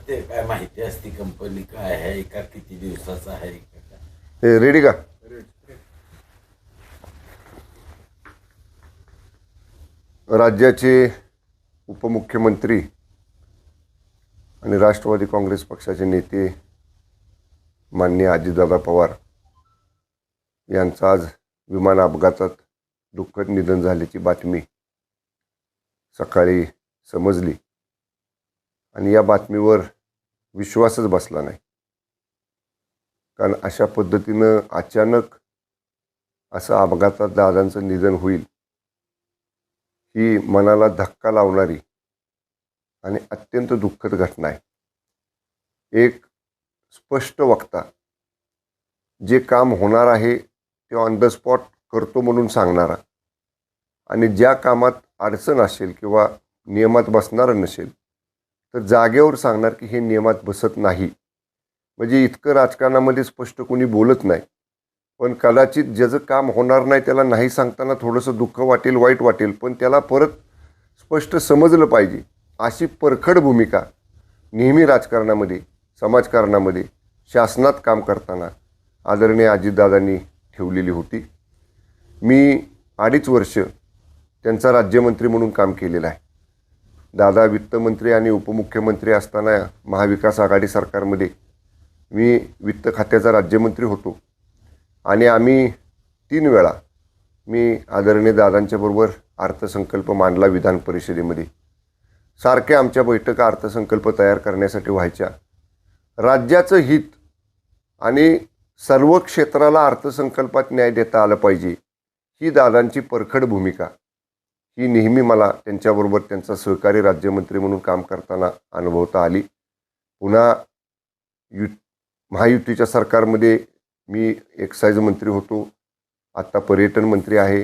ते काय माहिती असते कंपनी काय आहे का किती दिवसाचा आहे का काय? हे रेडी का? राज्याचे उपमुख्यमंत्री आणि राष्ट्रवादी काँग्रेस पक्षाचे नेते माननीय अजितदादा पवार यांचं आज विमान अपघातात दुःखद निधन झाल्याची बातमी सकाळी समजली आणि या बातमीवर विश्वासच बसला नाही. कारण अशा पद्धतीनं अचानक असं अपघातात दादांचं निधन होईल ही मनाला धक्का लावणारी आणि अत्यंत दुःखद घटना आहे. एक स्पष्ट वक्ता जे काम होणार आहे ते ऑन द स्पॉट करतो म्हणून सांगणारा आणि ज्या कामात अडचण असेल किंवा नियमात बसणारं नसेल तर जागेवर सांगणार की हे नियमात बसत नाही. म्हणजे इतकं राजकारणामध्ये स्पष्ट कोणी बोलत नाही. पण कदाचित ज्याचं काम होणार नाही त्याला नाही सांगताना थोडंसं दुःख वाटेल, वाईट वाटेल, पण त्याला परत स्पष्ट समजलं पाहिजे अशी परखड भूमिका नेहमी राजकारणामध्ये, समाजकारणामध्ये, शासनात काम करताना आदरणीय अजितदादांनी ठेवलेली होती. मी 2.5 वर्ष त्यांचा राज्यमंत्री म्हणून काम केलेलं आहे. दादा वित्तमंत्री आणि उपमुख्यमंत्री असताना महाविकास आघाडी सरकारमध्ये मी वित्त खात्याचा राज्यमंत्री होतो आणि आम्ही 3 वेळा मी आदरणीय दादांच्याबरोबर अर्थसंकल्प मांडला विधान परिषदेमध्ये. सारखे आमच्या बैठका अर्थसंकल्प तयार करण्यासाठी व्हायच्या. राज्याचं हित आणि सर्व क्षेत्राला अर्थसंकल्पात न्याय देता आलं पाहिजे ही दादांची परखड भूमिका ही नेहमी मला त्यांच्याबरोबर त्यांचा सहकारी राज्यमंत्री म्हणून काम करताना अनुभवता आली. पुन्हा महायुतीच्या सरकारमध्ये मी एक्साईज मंत्री होतो, आत्ता पर्यटन मंत्री आहे.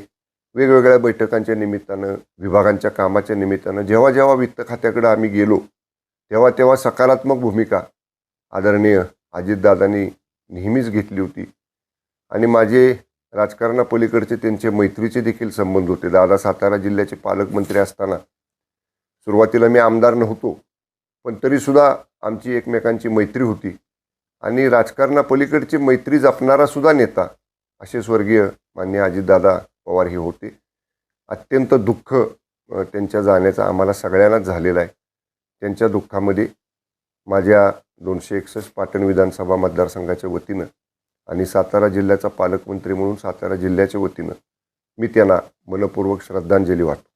वेगवेगळ्या बैठकांच्या निमित्तानं, विभागांच्या कामाच्या निमित्तानं जेव्हा जेव्हा वित्त खात्याकडे आम्ही गेलो तेव्हा तेव्हा सकारात्मक भूमिका आदरणीय अजितदादांनी नेहमीच घेतली होती. आणि माझे राजकारणापलीकडचे त्यांचे मैत्रीचे देखील संबंध होते. दादा सातारा जिल्ह्याचे पालकमंत्री असताना सुरुवातीला मी आमदार नव्हतो, पण तरीसुद्धा आमची एकमेकांची मैत्री होती आणि राजकारणापलीकडची मैत्री जपणारा सुद्धा नेता असे स्वर्गीय माननीय अजितदादा पवार हे होते. अत्यंत दुःख त्यांच्या जाण्याचा आम्हाला सगळ्यांनाच झालेला आहे. त्यांच्या दुःखामध्ये माझ्या 261 पाटण विधानसभा मतदारसंघाच्या वतीनं आणि सातारा जिल्ह्याचा पालकमंत्री म्हणून सातारा जिल्ह्याच्या वतीनं मी त्यांना मनपूर्वक श्रद्धांजली वाटतो.